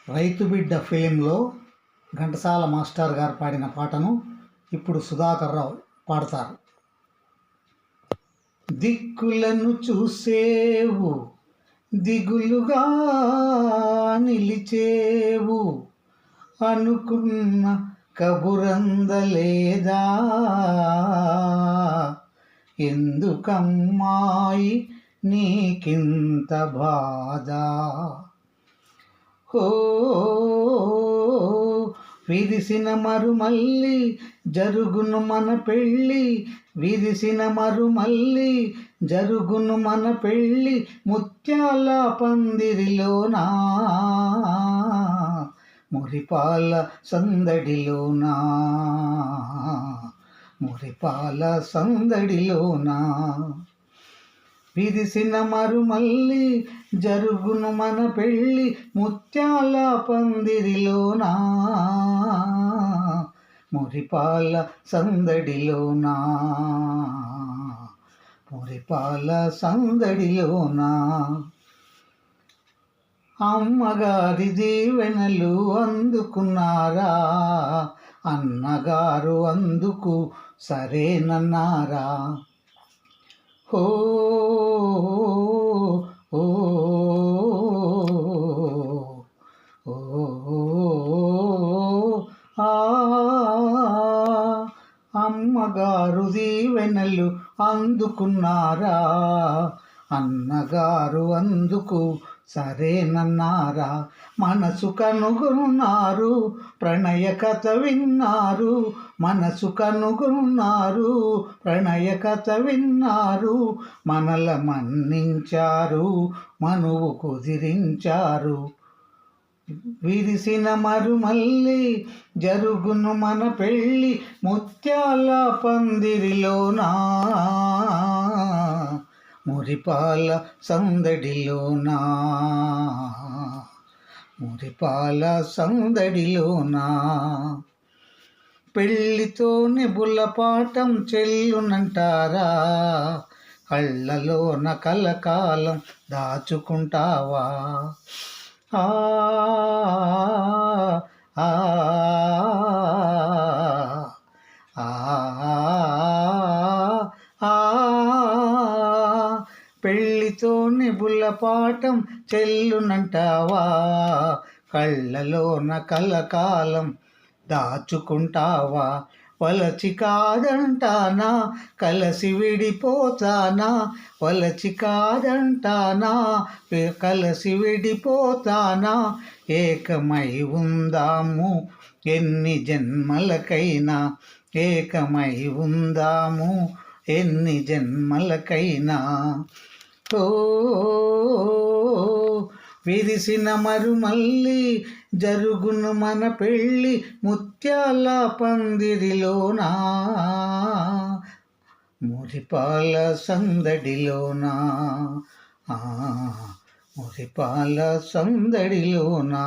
రైతు బిడ్డ ఫిలింలో ఘంటసాల మాస్టర్ గారు పాడిన పాటను ఇప్పుడు సుధాకర్ రావు పాడతారు. దిక్కులను చూసేవు, దిగులుగా నిలిచేవు, అనుకున్న కబురందలేదా, ఎందుకమ్మాయి నీకింత బాధ. ఓ విరిసిన మరుమల్లి జరుగును మన పెళ్ళి, విరిసిన మరుమల్లి జరుగును మన పెళ్ళి, ముత్యాల పందిరిలోనా మురిపాల సందడిలోనా, మురిపాల సందడిలోనా. విరిసిన మరుమల్లి జరుగును మన పెళ్ళి, ముత్యాల పందిరిలోనా మురిపాల సందడిలోనా, మురిపాల సందడిలోనా. అమ్మగారి దీవెనలు అందుకున్నారా, అన్నగారు అందుకు సరేనన్నారా. ఓ ఓ అమ్మగారు దీవెనలు అందుకున్నారా, అన్నగారు అందుకు సరేనన్నారా. మనసు కనుగొన్నారు, ప్రణయ కథ విన్నారు, మనసు కనుగొన్నారు, ప్రణయ కథ విన్నారు, మనల మన్నించారు, మనువు కుదిరించారు. విరిసిన మరుమల్లి జరుగును మన పెళ్ళి, ముత్యాల పందిరిలోనా మురిపాల సందడిలోనా, మురిపాల సందడిలోనా. పెళ్ళితోనే బుల్లపాఠం చెల్లునంటారా, కళ్ళలోన కలకాలం దాచుకుంటావా. ఆ ఆ పెళ్ళితోనే బుల్లపాఠం చెల్లునంటావా, కళ్ళలోన కలకాలం దాచుకుంటావా. వలచి కాదంటానా, కలసి విడిపోతానా, వలచి కాదంటానా, కలసి విడిపోతానా. ఏకమై ఉందాము ఎన్ని జన్మలకైనా, ఏకమై ఉందాము ఎన్ని జన్మలకైనా. ఓ విరిసిన మరుమల్లి జరుగును మన పెళ్ళి, ముత్యాల పందిరిలోనా మురిపాల సందడిలోనా, మురిపాల సందడిలోనా.